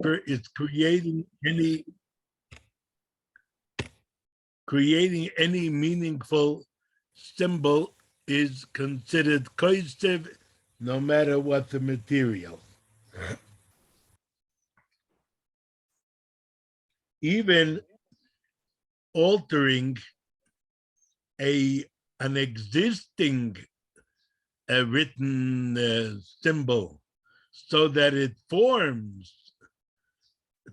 paper is creating any meaningful symbol is considered Cosaiv, no matter what the material. Even altering an existing written symbol so that it forms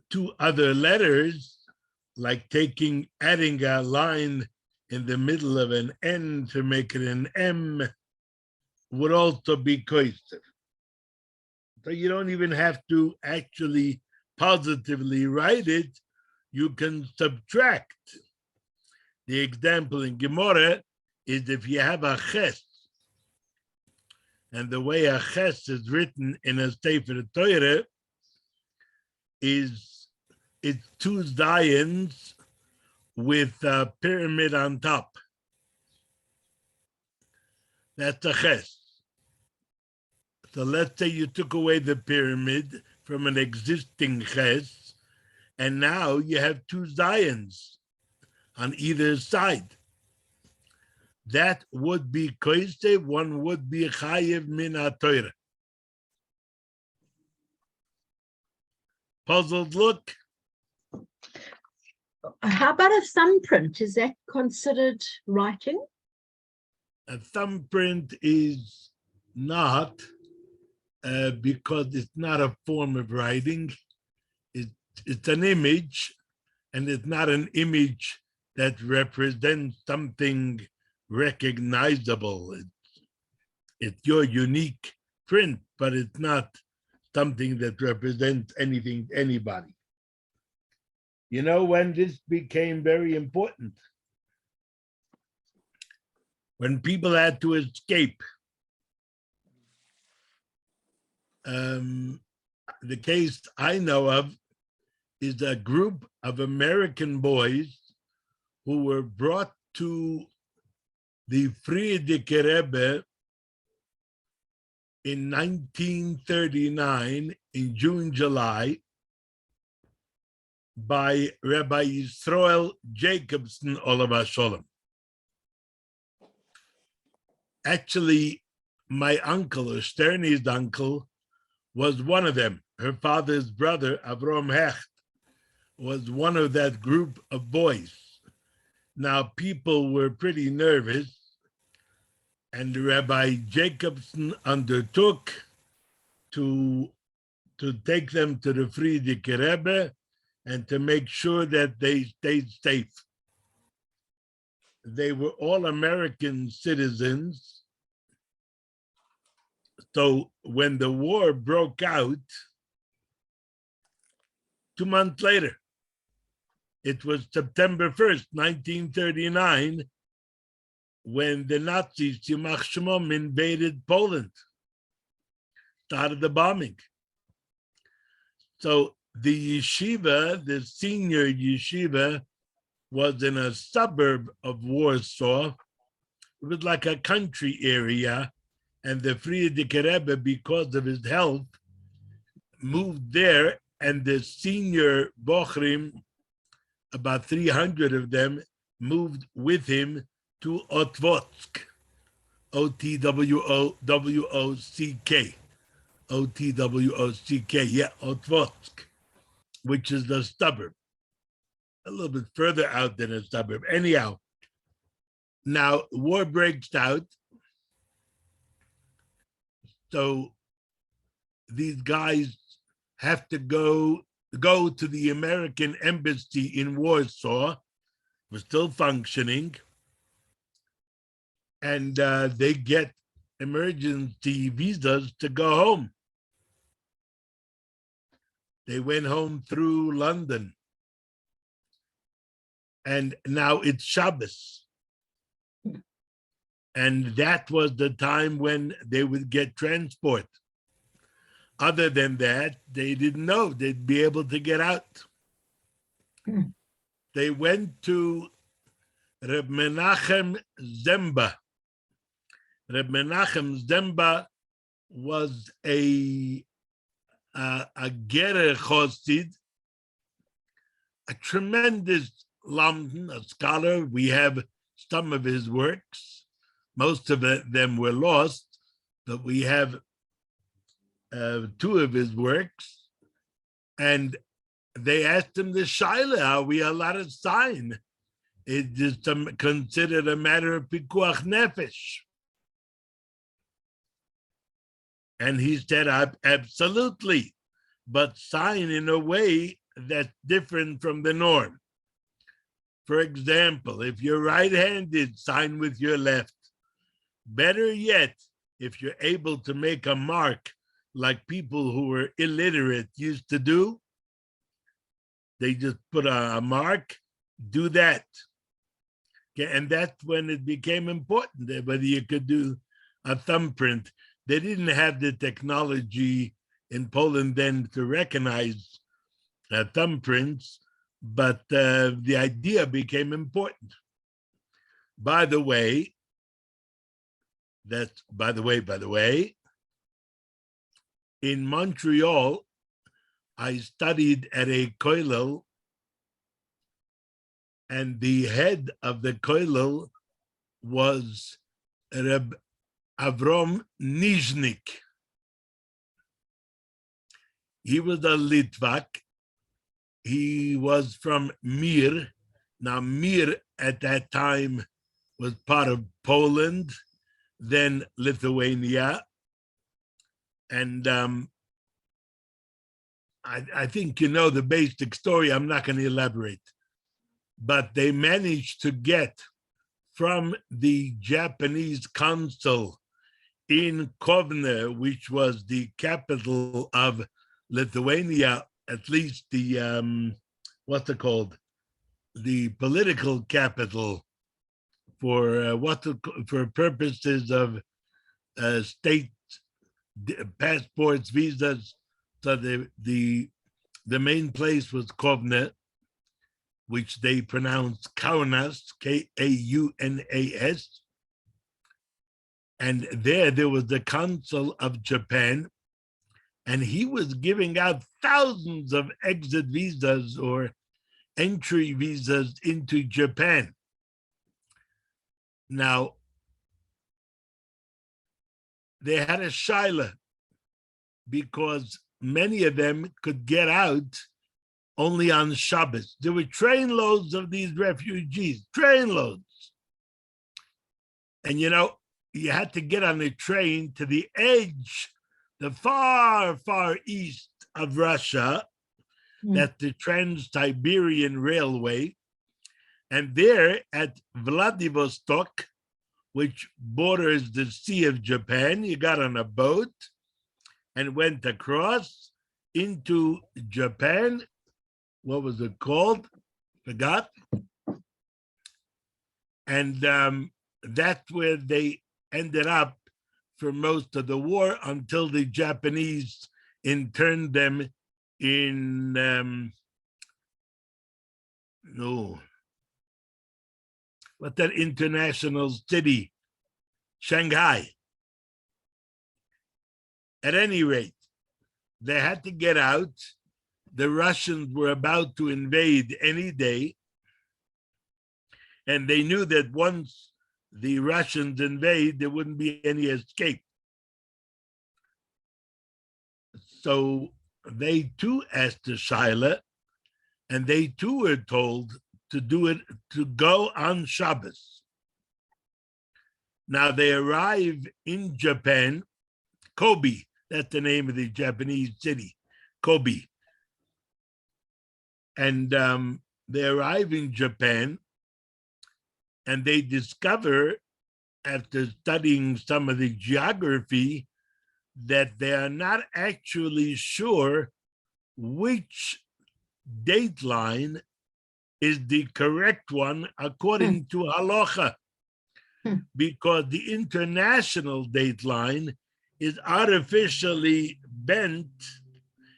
two other letters, like adding a line in the middle of an N to make it an M, would also be Cosaiv. So you don't even have to actually positively write it. You can subtract. The example in Gemara is if you have a ches, and the way a ches is written in a Sefer Torah it's two zions with a pyramid on top. That's a ches. So let's say you took away the pyramid from an existing ches, and now you have two zions on either side. That would be Cosaiv, one would be chayiv min haTorah. Puzzled look? How about a thumbprint? Is that considered writing? A thumbprint is not, because it's not a form of writing. It's an image, and it's not an image that represents something recognizable. It's your unique print, but it's not something that represents anything to anybody. You know when this became very important? When people had to escape. The case I know of is a group of American boys who were brought to the Frierdiker Rebbe in 1939, in June, July, by Rabbi Yisrael Jacobson, Olav Sholem. Actually, my uncle, or Sterny's uncle, was one of them. Her father's brother, Avrom Hecht, was one of that group of boys. Now, people were pretty nervous, and Rabbi Jacobson undertook to take them to the Frierdiker Rebbe and to make sure that they stayed safe. They were all American citizens. So when the war broke out, 2 months later, it was September 1st, 1939, when the Nazis, Yimach Shemom, invaded Poland, started the bombing. So the yeshiva, the senior yeshiva, was in a suburb of Warsaw. It was like a country area, and the Frierdiker Rebbe, because of his health, moved there, and the senior Bochrim, about 300 of them, moved with him to Otwock, O-T-W-O-W-O-C-K, O-T-W-O-C-K, yeah, Otwock, which is the suburb, a little bit further out than a suburb. Anyhow, now war breaks out, so these guys have to go to the American embassy in Warsaw. We're still functioning, and they get emergency visas to go home. They went home through London, and now it's Shabbos. And that was the time when they would get transport. Other than that, they didn't know they'd be able to get out. They went to Reb Menachem Zemba. Reb Menachem Zemba was a a Gerer Chosid, a tremendous Lamdan, a scholar. We have some of his works. Most of them were lost, but we have two of his works. And they asked him the Shaila, are we allowed to sign? It is considered a matter of pikuach nefesh. And he said, absolutely, but sign in a way that's different from the norm. For example, if you're right-handed, sign with your left. Better yet, if you're able to make a mark like people who were illiterate used to do, they just put a mark, do that. Okay, and that's when it became important, whether you could do a thumbprint. They didn't have the technology in Poland then to recognize thumbprints, but the idea became important. By the way, in Montreal, I studied at a kollel, and the head of the kollel was Reb Avrom Nizhnik. He was a Litvak. He was from Mir. Now, Mir at that time was part of Poland, then Lithuania. And I think you know the basic story. I'm not going to elaborate. But they managed to get from the Japanese consul in Kovna, which was the capital of Lithuania, at least the, what's it called? The political capital for for purposes of state passports, visas. So the main place was Kovna, which they pronounced Kaunas, Kaunas. And there was the consul of Japan, and he was giving out thousands of exit visas or entry visas into Japan. Now, they had a shaila because many of them could get out only on Shabbos. There were trainloads of these refugees, trainloads. And you know, you had to get on a train to the edge, the far, far east of Russia, that's the Trans-Siberian Railway. And there at Vladivostok, which borders the Sea of Japan, you got on a boat and went across into Japan. What was it called? Forgot. And that's where they ended up for most of the war until the Japanese interned them in, what's that international city? Shanghai. At any rate, they had to get out. The Russians were about to invade any day. And they knew that once the Russians invade, there wouldn't be any escape. So they too asked the Shaila, and they too were told to do it, to go on Shabbos. Now they arrive in Japan, Kobe, that's the name of the Japanese city, Kobe. And they arrive in Japan, and they discover, after studying some of the geography, that they are not actually sure which date line is the correct one according to halacha, because the international date line is artificially bent,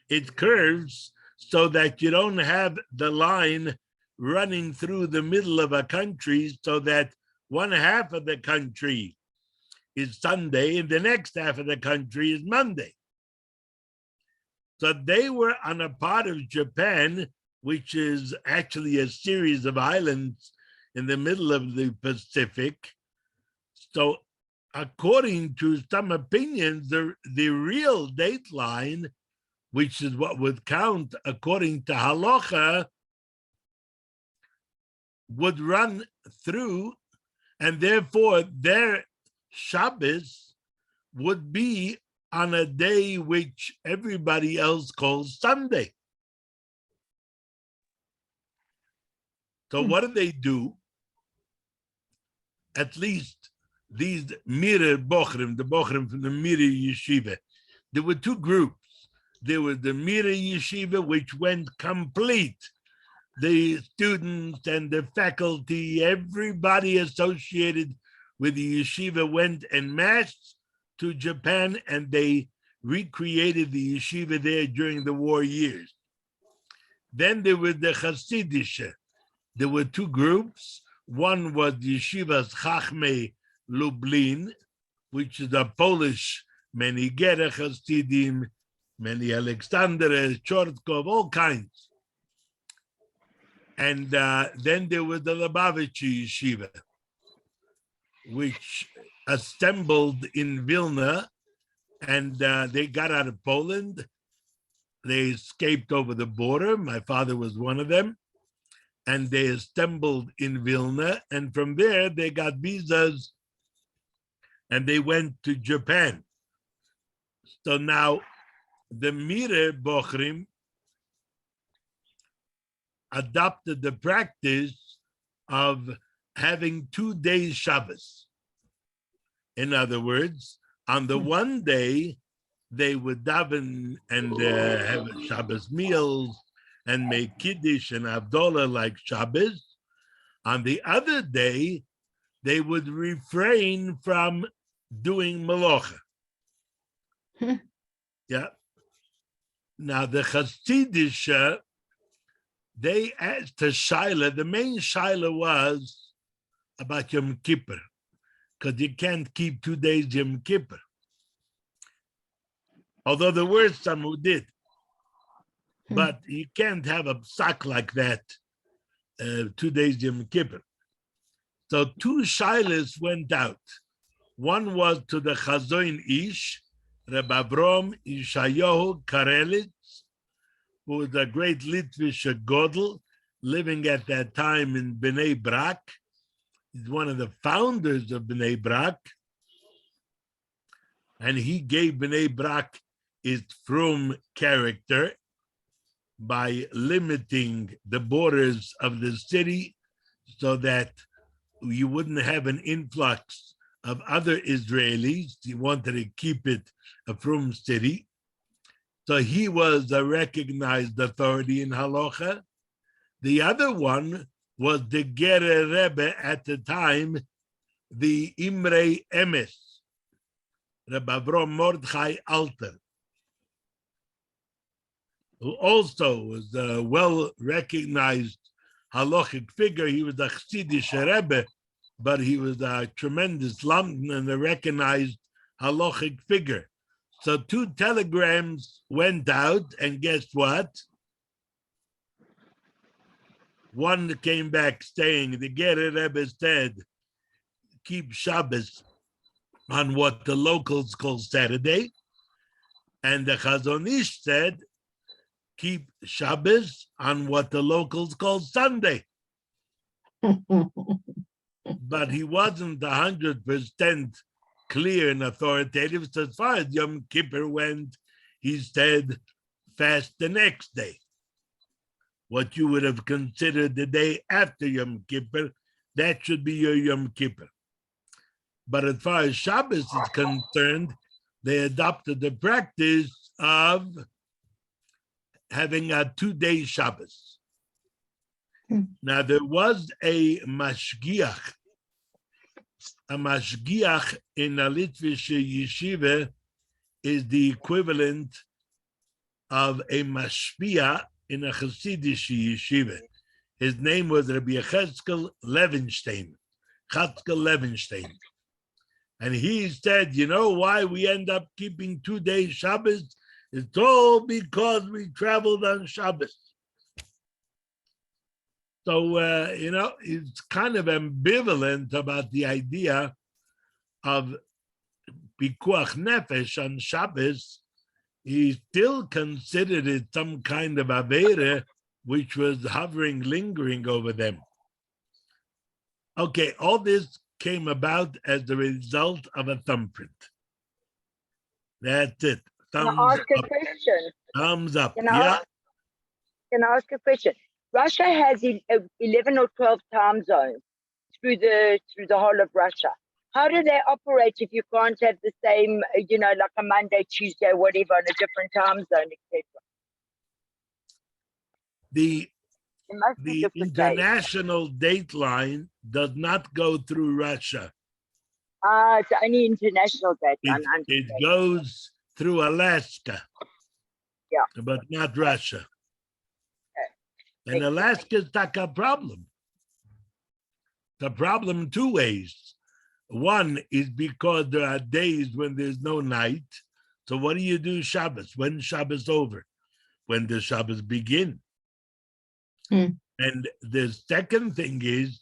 it curves, so that you don't have the line running through the middle of a country, so that one half of the country is Sunday and the next half of the country is Monday. So they were on a part of Japan, which is actually a series of islands in the middle of the Pacific. So according to some opinions, the real dateline, which is what would count according to halacha, would run through, and therefore their Shabbos would be on a day which everybody else calls Sunday. So what do they do? At least these Mira Bochrim, the Bochrim from the Mira Yeshiva, there were two groups. There was the Mira Yeshiva, which went complete. The students and the faculty, everybody associated with the yeshiva went en masse to Japan, and they recreated the yeshiva there during the war years. Then there was the Hasidische. There were two groups. One was Yeshivas Chachmei Lublin, which is a Polish, many Gera Hasidim, many Alexander, Chortkov, all kinds. And then there was the Lubavitchi Yeshiva, which assembled in Vilna, and they got out of Poland. They escaped over the border. My father was one of them. And they assembled in Vilna, and from there they got visas, and they went to Japan. So now the Mire Bochrim adopted the practice of having 2 days Shabbos. In other words, on the one day, they would daven and have Shabbos meals and make Kiddush and Havdalah like Shabbos. On the other day, they would refrain from doing Malocha. Yeah. Now, the Hasidish, they asked the Shaila, the main Shaila was about Yom Kippur, because you can't keep 2 days Yom Kippur. Although there were some who did. But you can't have a psak like that, 2 days Yom Kippur. So 2 Shailas went out. One was to the Chazoin Ish, Rabbi Avrom Ishayahu Karelitz, who was a great Litvish Godel living at that time in Bnei Brak. He's one of the founders of Bnei Brak. And he gave Bnei Brak its frum character by limiting the borders of the city so that you wouldn't have an influx of other Israelis. He wanted to keep it a frum city. So he was a recognized authority in Halacha. The other one was the Gerer Rebbe at the time, the Imre Emes, Rabbi Avrom Mordechai Alter, who also was a well-recognized halachic figure. He was a Chassidish Rebbe, but he was a tremendous London and a recognized halachic figure. So 2 telegrams went out, and guess what? One came back saying, the Gerer Rebbe said, keep Shabbos on what the locals call Saturday. And the Chazon Ish said, keep Shabbos on what the locals call Sunday. But he wasn't 100% clear and authoritative. So as far as Yom Kippur went, he said, fast the next day. What you would have considered the day after Yom Kippur, that should be your Yom Kippur. But as far as Shabbos is concerned, they adopted the practice of having a 2-day Shabbos. Now, there was a mashgiach. A mashgiach in a Litvish yeshiva is the equivalent of a mashpia in a Hasidic yeshiva. His name was Rabbi Cheskel Levenstein. Cheskel Levenstein. And he said, you know why we end up keeping 2 days Shabbos? It's all because we traveled on Shabbos. So, it's kind of ambivalent about the idea of pikuach nefesh on Shabbos. He still considered it some kind of avera, which was hovering, lingering over them. Okay, all this came about as the result of a thumbprint. That's it. Can I Thumbs ask a up. question? Thumbs up. Can I Yeah. ask- Can I ask a question? Russia has 11 or 12 time zones through the whole of Russia. How do they operate if you can't have the same, like a Monday, Tuesday, whatever, on a different time zone, etc.? The It must be different days. international dateline does not go through Russia. It's only international dateline. It goes through Alaska. Yeah. But not Russia. Okay. And Alaska's not a problem. The problem two ways. One is because there are days when there's no night. So what do you do Shabbos? When Shabbos over? When the Shabbos begin? And the second thing is,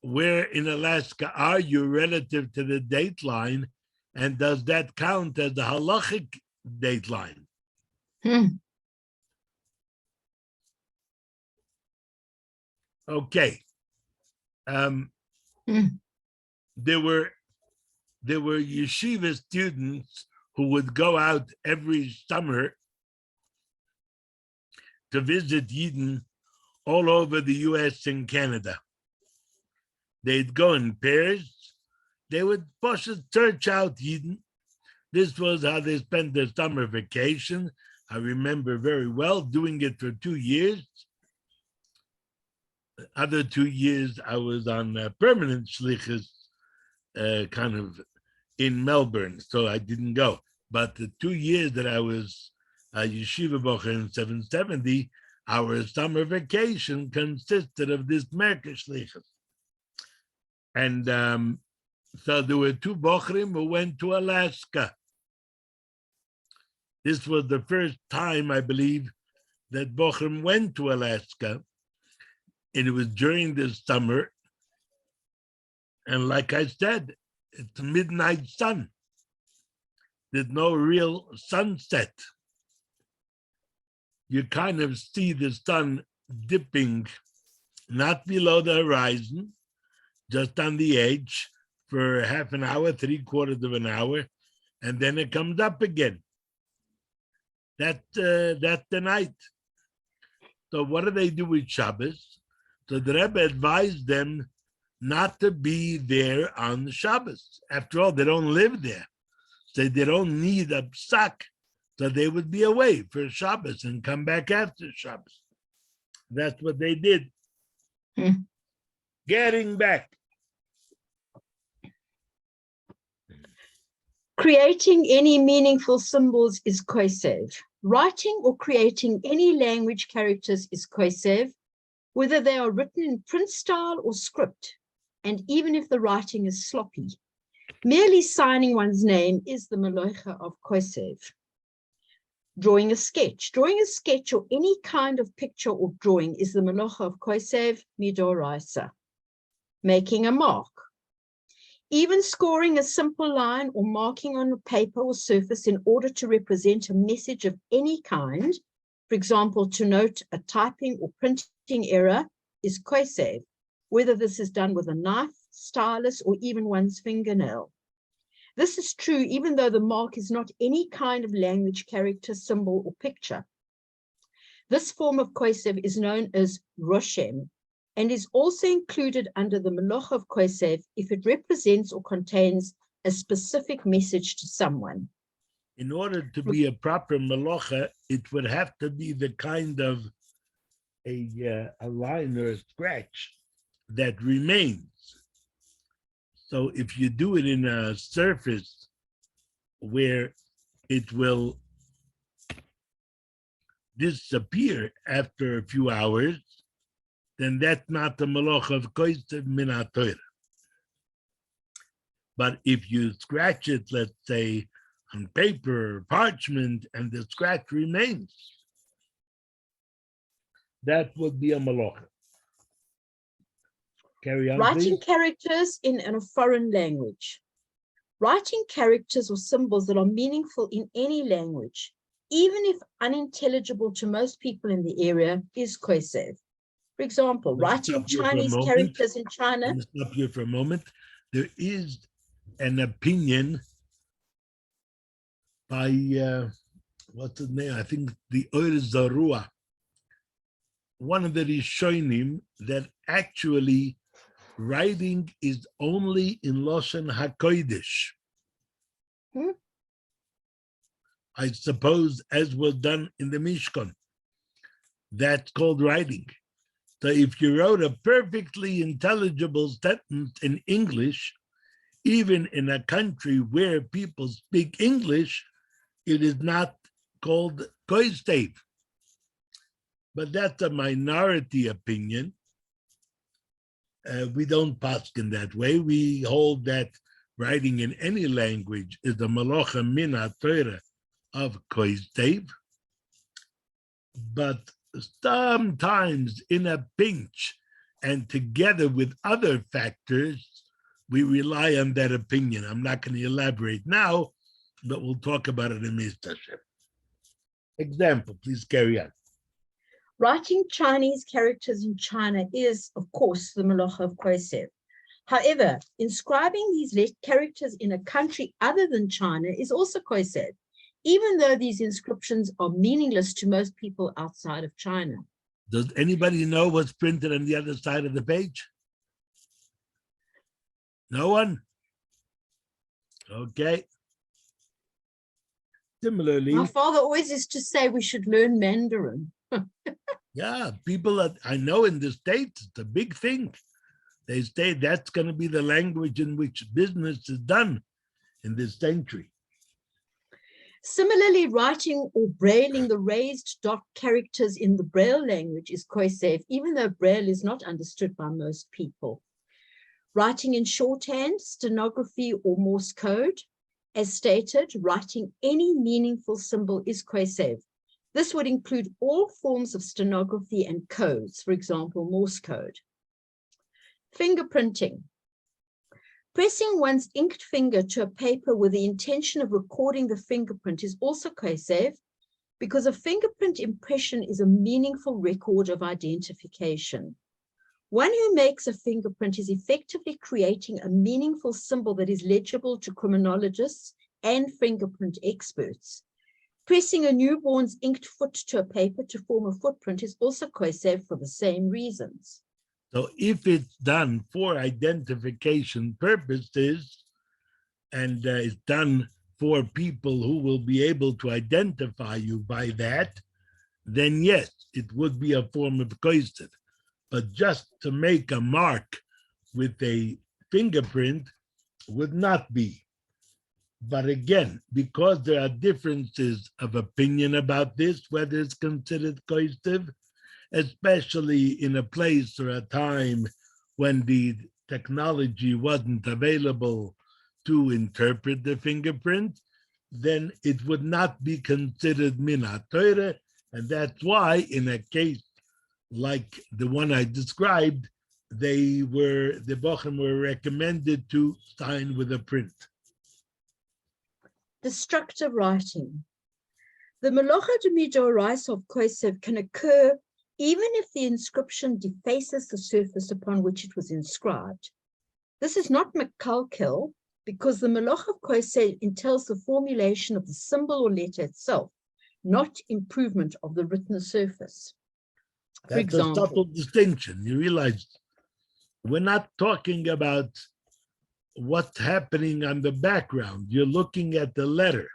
where in Alaska are you relative to the dateline? And does that count as the halachic dateline? Okay. There were yeshiva students who would go out every summer to visit Yidden all over the US and Canada. They'd go in pairs. They would search out Yidden. This was how they spent their summer vacation. I remember very well doing it for 2 years. The other 2 years, I was on permanent shlichus, kind of in Melbourne, so I didn't go. But the 2 years that I was yeshiva bocher in 770, our summer vacation consisted of this Merker shlichus. And so there were 2 bochrim who went to Alaska. This was the first time, I believe, that bochrim went to Alaska. And it was during the summer. And like I said, it's midnight sun. There's no real sunset. You kind of see the sun dipping, not below the horizon, just on the edge for half an hour, 3/4 of an hour, and then it comes up again. That's the night. So what do they do with Shabbos? So the Rebbe advised them not to be there on Shabbos. After all, they don't live there. So they don't need a psak. So they would be away for Shabbos and come back after Shabbos. That's what they did. Getting back. Creating any meaningful symbols is Cosaiv. Writing or creating any language characters is Cosaiv, whether they are written in print style or script, and even if the writing is sloppy. Merely signing one's name is the malocha of Cosaiv. Drawing a sketch or any kind of picture or drawing is the malocha of Cosaiv midoraisa. Making a mark. Even scoring a simple line or marking on a paper or surface in order to represent a message of any kind, for example, to note a typing or printing error, is Cosaiv, whether this is done with a knife, stylus, or even one's fingernail. This is true even though the mark is not any kind of language, character, symbol, or picture. This form of Cosaiv is known as Roshem and is also included under the Malocha of Cosaiv if it represents or contains a specific message to someone. In order to be a proper Malocha, it would have to be the kind of a line or a scratch that remains. So if you do it in a surface where it will disappear after a few hours, then that's not the Malocha of Cosaiv min haTorah. But if you scratch it, let's say on paper, parchment, and the scratch remains, that would be a malacha. Carry on, Writing please. characters in a foreign language. Writing characters or symbols that are meaningful in any language, even if unintelligible to most people in the area, is Cosaiv. For example, writing Chinese characters in China. Let me stop here for a moment. There is an opinion by, what's his name? I think the Or Zarua, one of the Rishonim, that actually writing is only in Lashon HaKodesh. I suppose, as was done in the Mishkan. That's called writing. So if you wrote a perfectly intelligible sentence in English, even in a country where people speak English, it is not called Cosaiv. But that's a minority opinion. We don't paskin that way. We hold that writing in any language is the malacha min haTorah of Cosaiv. But sometimes in a pinch and together with other factors, we rely on that opinion. I'm not going to elaborate now, but we'll talk about it in Mr. Example, please carry on. Writing Chinese characters in China is, of course, the malacha of Cosaiv. However, inscribing these characters in a country other than China is also Cosaiv, even though these inscriptions are meaningless to most people outside of China. Does anybody know what's printed on the other side of the page? No one? Okay. Similarly, My father always used to say we should learn Mandarin. yeah, people that I know in the States, it's a big thing. They say that's going to be the language in which business is done in this century. Similarly, writing or brailing the raised dot characters in the Braille language is Cosaiv, even though Braille is not understood by most people. Writing in shorthand, stenography, or Morse code, as stated, writing any meaningful symbol is Cosaiv. This would include all forms of stenography and codes, for example, Morse code. Fingerprinting. Pressing one's inked finger to a paper with the intention of recording the fingerprint is also Cosaiv, because a fingerprint impression is a meaningful record of identification. One who makes a fingerprint is effectively creating a meaningful symbol that is legible to criminologists and fingerprint experts. Pressing a newborn's inked foot to a paper to form a footprint is also Cosaiv for the same reasons. So if it's done for identification purposes and it's done for people who will be able to identify you by that, then yes, it would be a form of Cosaiv. But just to make a mark with a fingerprint would not be. But again, because there are differences of opinion about this, whether it's considered Cosaiv, especially in a place or a time when the technology wasn't available to interpret the fingerprint, then it would not be considered min haTorah, and that's why in a case like the one I described, the bochum were recommended to sign with a print. Destructive writing. The malacha de midoraisa of Cosaiv can occur even if the inscription defaces the surface upon which it was inscribed. This is not makalkel, because the malacha of Cosaiv entails the formulation of the symbol or letter itself, not improvement of the written surface. For That's example, a subtle distinction. You realize we're not talking about what's happening on the background. You're looking at the letter.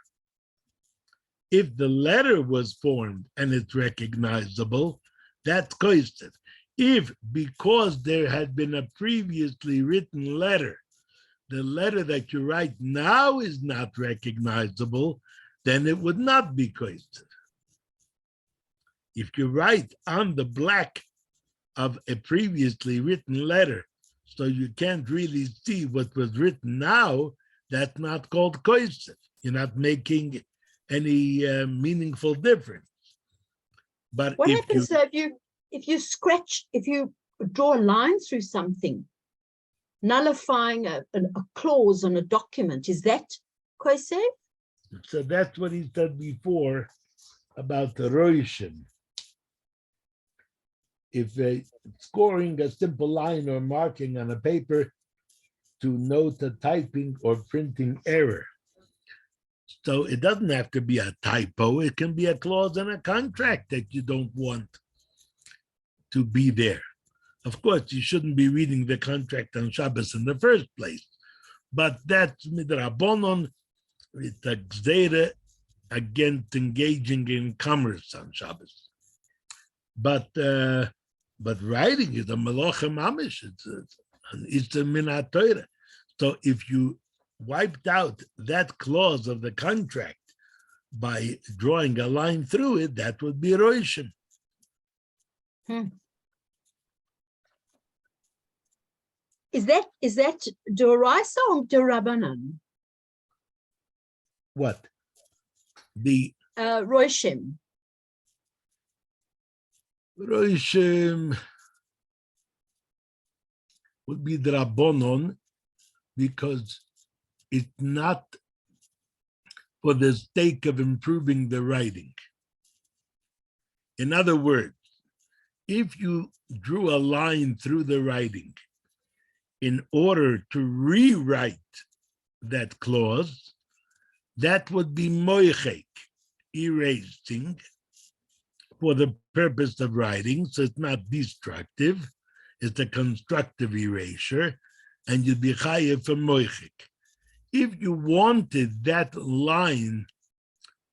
If the letter was formed and it's recognizable, that's Cosaiv. If because there had been a previously written letter, the letter that you write now is not recognizable, then it would not be Cosaiv. If you write on the black of a previously written letter, so you can't really see what was written now, that's not called Cosaiv. You're not making any meaningful difference. But What if happens though if you draw a line through something, nullifying a clause on a document, is that Cosaiv? so that's what he said before about the Roishim. If scoring a simple line or marking on a paper to note a typing or printing error. So it doesn't have to be a typo. It can be a clause in a contract that you don't want to be there. Of course, you shouldn't be reading the contract on Shabbos in the first place, but that's midrabanon, it's a gzeira against engaging in commerce on Shabbos. But writing is a malacha mamish. It's a minat Torah. So if you wiped out that clause of the contract by drawing a line through it, that would be roishim. Is that Doraisa or Dorabanan? What? The Roishim. roishim would be the rabbonon, because it's not for the sake of improving the writing. In other words, if you drew a line through the writing in order to rewrite that clause, that would be moichek, erasing, for the purpose of writing, so it's not destructive, it's a constructive erasure, and you'd be chayev for moichek. If you wanted that line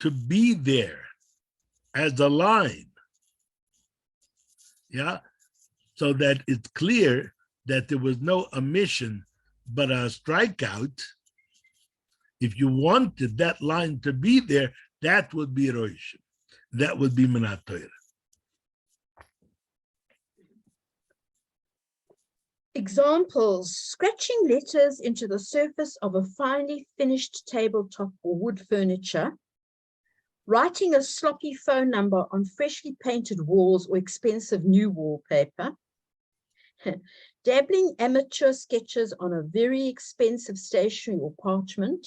to be there as a line, yeah, so that it's clear that there was no omission but a strikeout, if you wanted that line to be there, that would be roishim. That would be minat Torah. Examples: scratching letters into the surface of a finely finished tabletop or wood furniture, writing a sloppy phone number on freshly painted walls or expensive new wallpaper, dabbling amateur sketches on a very expensive stationery or parchment,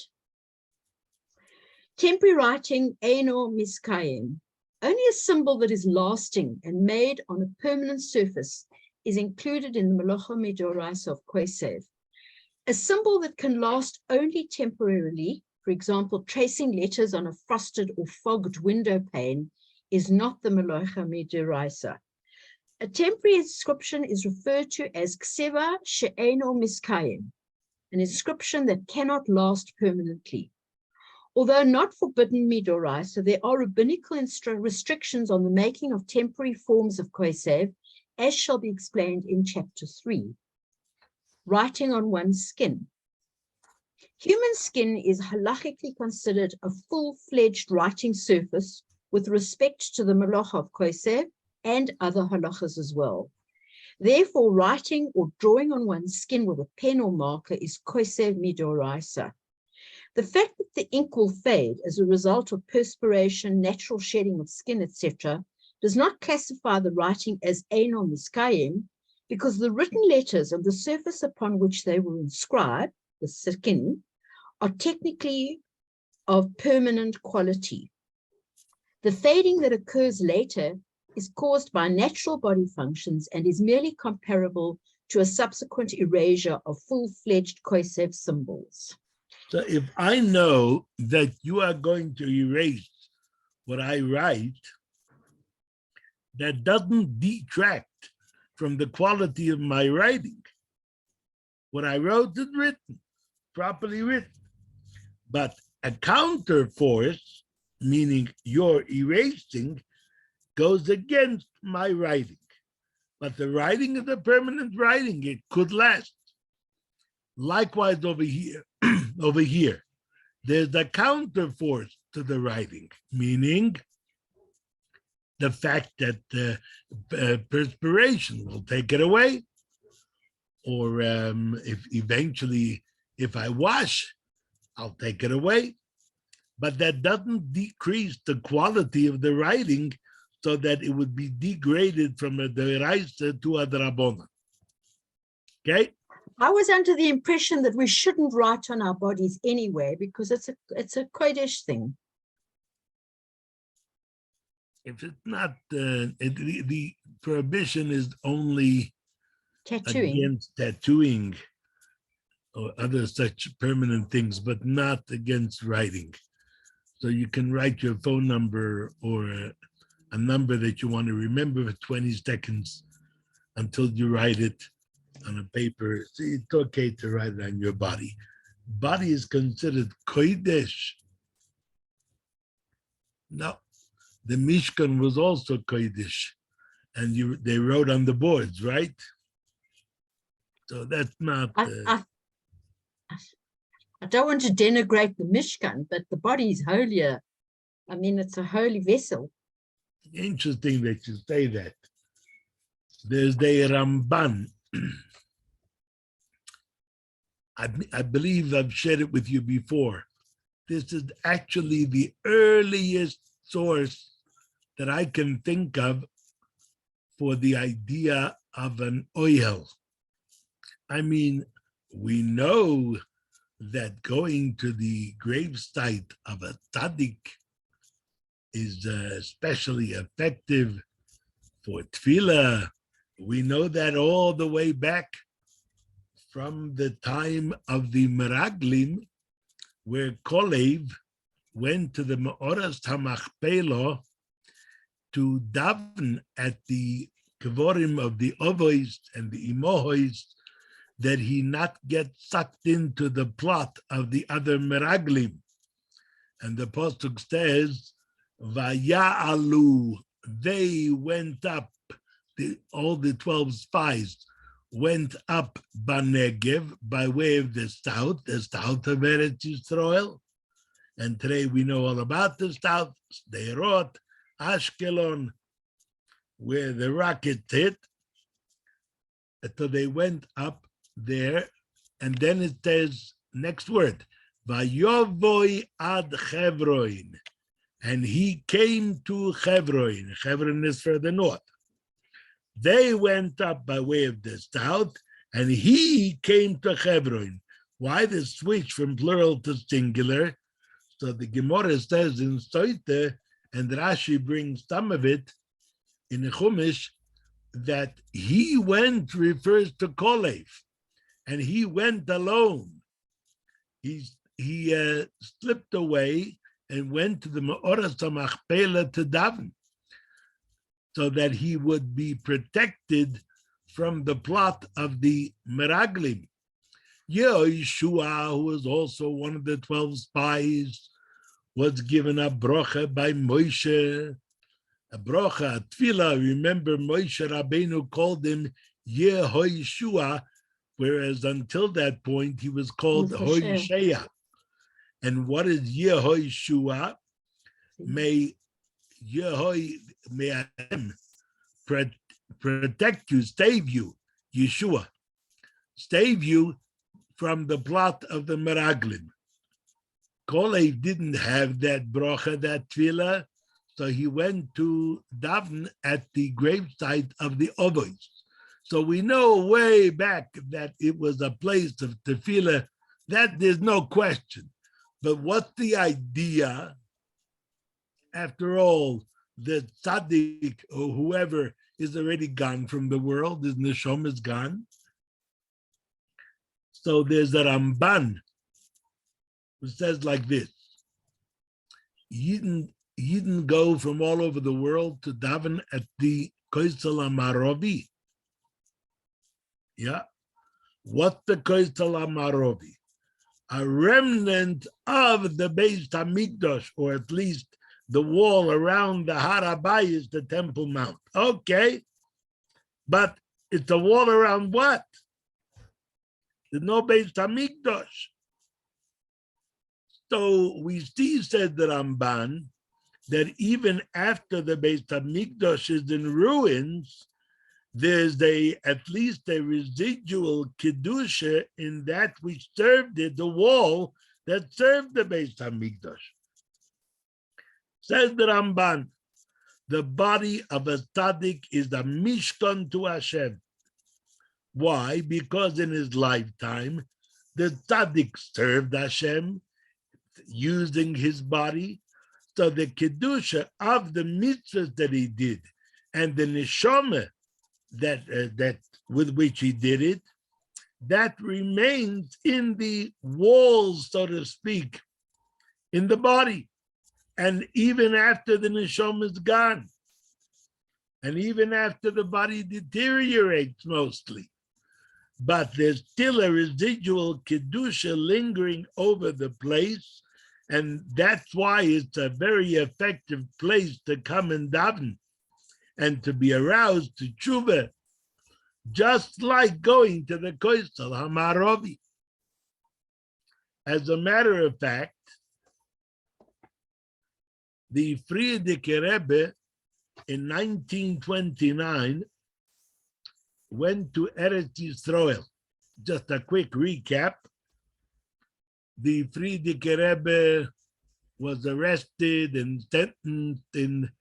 temporary writing Eino Miskayim. Only a symbol that is lasting and made on a permanent surface is included in the Melacha Midoraisa of Cosaiv. A symbol that can last only temporarily, for example, tracing letters on a frosted or fogged window pane, is not the Melacha Midoraisa. A temporary inscription is referred to as Kseva She'eno Miskayim, an inscription that cannot last permanently. Although not forbidden midoraisa, there are rabbinical restrictions on the making of temporary forms of Cosaiv, as shall be explained in chapter 3. Writing on one's skin. Human skin is halachically considered a full-fledged writing surface with respect to the malacha of Cosaiv and other halachas as well. Therefore, writing or drawing on one's skin with a pen or marker is Cosaiv midoraisa. The fact that the ink will fade as a result of perspiration, natural shedding of skin, etc., does not classify the writing as Eino Miskayim, because the written letters of the surface upon which they were inscribed, the skin, are technically of permanent quality. The fading that occurs later is caused by natural body functions and is merely comparable to a subsequent erasure of full-fledged Cosaiv symbols. So if I know that you are going to erase what I write, that doesn't detract from the quality of my writing. What I wrote is written, properly written. But a counter force, meaning your erasing, goes against my writing. But the writing is a permanent writing. It could last. Likewise over here, there's a counter force to the writing, meaning the fact that perspiration will take it away, or if I wash, I'll take it away. but that doesn't decrease the quality of the writing so that it would be degraded from a deraisa to a drabona. Okay? I was under the impression that we shouldn't write on our bodies anyway because it's a Kodesh thing. If it's not, the prohibition is only Tattooing. against tattooing or other such permanent things, but not against writing. So you can write your phone number or a number that you want to remember for 20 seconds until you write it on a paper. So it's okay to write it on your body. Body is considered kodesh. No, the Mishkan was also kodesh, and they wrote on the boards, right? So that's not. I don't want to denigrate the Mishkan, but the body is holier. I mean, it's a holy vessel. Interesting that you say that. There's the Ramban. I believe I've shared it with you before. This is actually the earliest source that I can think of for the idea of an oil. I mean, we know that going to the gravesite of a tzaddik is especially effective for tefillah. We know that all the way back from the time of the Meraglim, where Cosaiv went to the Me'oras HaMachpelah to daven at the kevorim of the Ovois and the Imohois, that he not get sucked into the plot of the other Meraglim. And the Pasuk says, Vaya'alu, they went up, all the 12 spies went up Banegev by way of the south of Eretz Yisrael. And today we know all about the south, Sderot, Ashkelon, where the rockets hit. So they went up there, and then it says, next word, Vayovoi ad Chevron, and he came to Chevron. Chevron is further north. They went up by way of the south, and he came to Chevron. Why the switch from plural to singular? So the Gemara says in Soite, and Rashi brings some of it in the Chumash, that he went refers to Cosaiv, and he went alone. He slipped away and went to the Me'oras HaMachpelah to daven, so that he would be protected from the plot of the Meraglim. Yeshua, who was also one of the 12 spies, was given a brocha by Moshe, a brocha, a tefillah. Remember, Moshe Rabbeinu called him Yehoshua, whereas until that point he was called Hoshea. And what is Yehoshua? May Hashem protect you, save you, Yeshua, save you from the plot of the Meraglim. Cosaiv didn't have that brocha, that tefillah, so he went to daven at the gravesite of the Ovois. So we know way back that it was a place of tefillah, that there's no question. But what's the idea? After all, the tzaddik or whoever is already gone from the world, his neshama is gone. So there's a Ramban who says like this: Yidden go from all over the world to daven at the Koisel HaMaravi. Yeah, what the Koisel HaMaravi? A remnant of the Beis Hamikdash, or at least the wall around the Har HaBayis, the Temple Mount. Okay, but it's a wall around what? There's no Beis Hamikdash. So we see, said the Ramban, that even after the Beis Hamikdash is in ruins, there's at least a residual kedusha in that which served it, the wall that served the Beis Hamikdash. Says the Ramban, the body of a tzaddik is a mishkan to Hashem. Why? Because in his lifetime, the tzaddik served Hashem using his body. So the kedusha of the mitzvahs that he did and the neshama that with which he did it, that remains in the walls, so to speak, in the body. And even after the neshama is gone, and even after the body deteriorates mostly, but there's still a residual kedusha lingering over the place, and that's why it's a very effective place to come and daven and to be aroused to tshuva, just like going to the Koisel Hamarovi. As a matter of fact, the Frierdiker Rebbe in 1929 went to Eretz Yisrael. Just a quick recap. The Frierdiker Rebbe was arrested and sentenced in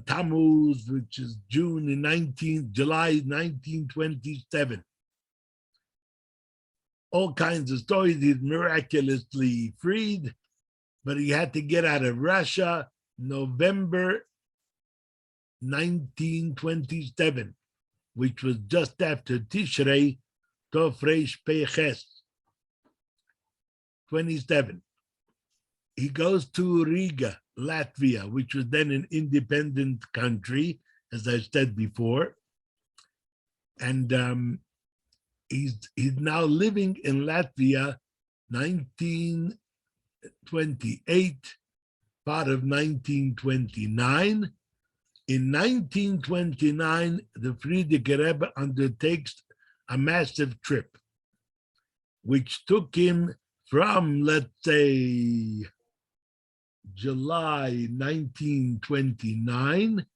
Tammuz, which is July 1927. All kinds of stories. He's miraculously freed, but he had to get out of Russia November 1927, which was just after Tishrei Tov Reish Peches 27. He goes to Riga, Latvia, which was then an independent country, as I said before. And he's now living in Latvia, 1928, part of 1929. In 1929, the Frierdiker Rebbe undertakes a massive trip, which took him from, let's say, July 1929,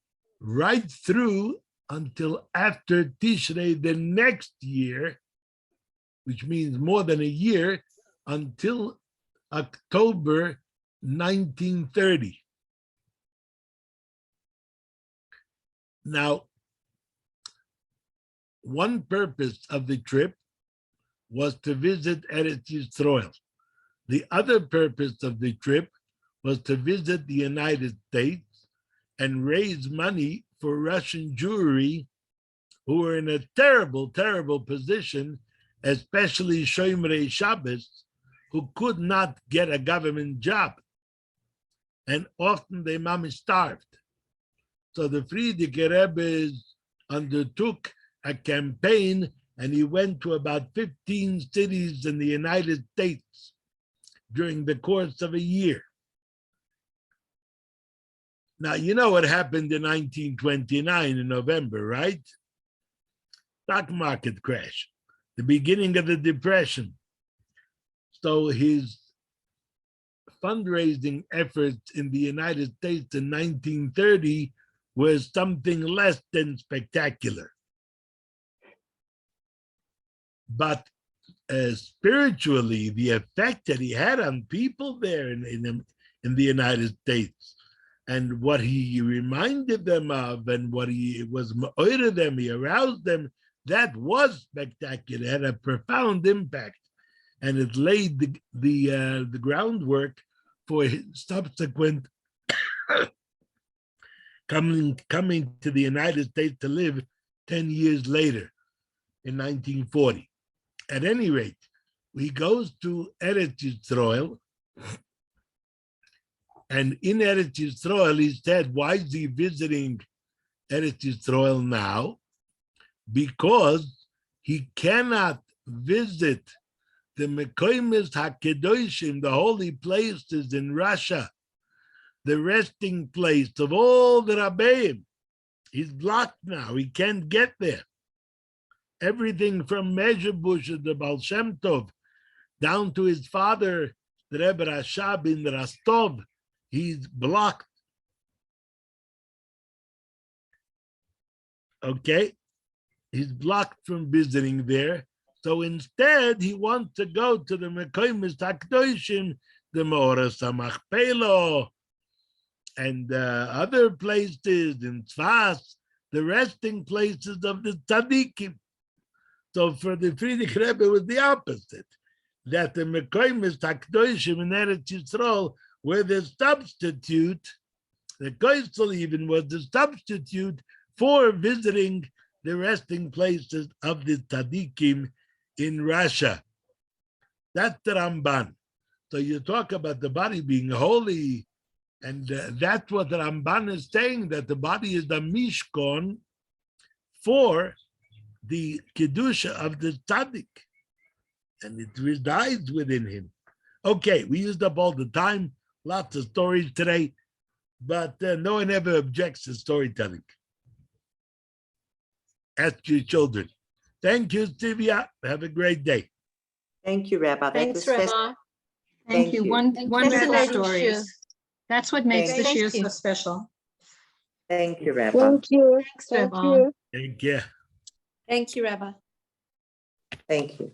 right through until after Tishrei the next year, which means more than a year, until October 1930. Now, one purpose of the trip was to visit Eretz Yisrael. The other purpose of the trip was to visit the United States and raise money for Russian Jewry who were in a terrible, terrible position, especially Shomerei Shabbos, who could not get a government job. And often they starved. So the Frierdiker Rebbe undertook a campaign, and he went to about 15 cities in the United States during the course of a year. Now, you know what happened in 1929 in November, right? Stock market crash, the beginning of the Depression. So his fundraising efforts in the United States in 1930 was something less than spectacular. But spiritually, the effect that he had on people there in the United States, and what he reminded them of, and what he was ma'ored them, he aroused them, that was spectacular, had a profound impact, and it laid the groundwork for his subsequent coming to the United States to live 10 years later in 1940. At any rate, he goes to Eretz Yisrael, and in Eretz Yisrael, he said, why is he visiting Eretz Yisrael now? Because he cannot visit the Mekoimis HaKedoshim, the holy places in Russia, the resting place of all the Rabbeim. He's blocked now. He can't get there. Everything from Mezhebush, the Baal Shem Tov, down to his father, the Rebbe Rashab in Rostov, he's blocked. Okay? He's blocked from visiting there. So instead, he wants to go to the Mekoimis HaKedoshim, the Me'oras HaMachpelah, and other places in Tzfas, the resting places of the tzaddikim. So for the Friedrich Rebbe, it was the opposite, that the Mekoimis Hakdoshim in Eretz Yisrael were the substitute. The Koisel even was the substitute for visiting the resting places of the tzaddikim in Russia. That's the Ramban. So you talk about the body being holy, and that's what the Ramban is saying, that the body is the mishkan for the kedusha of the tzaddik, and it resides within him. Okay, we used up all the time, lots of stories today, but no one ever objects to storytelling. Ask your children. Thank you, Sylvia. Have a great day. Thank you, Rabbi. That Thanks, was Rabbi. Thank you. One Fascinating wonderful shir. stories. That's what makes the Thank shir you. so special. Thank you, Rabbi. Thank you. Thanks, Thank Rabbi. you. Take care. Thank you, Rabbi. Thank you.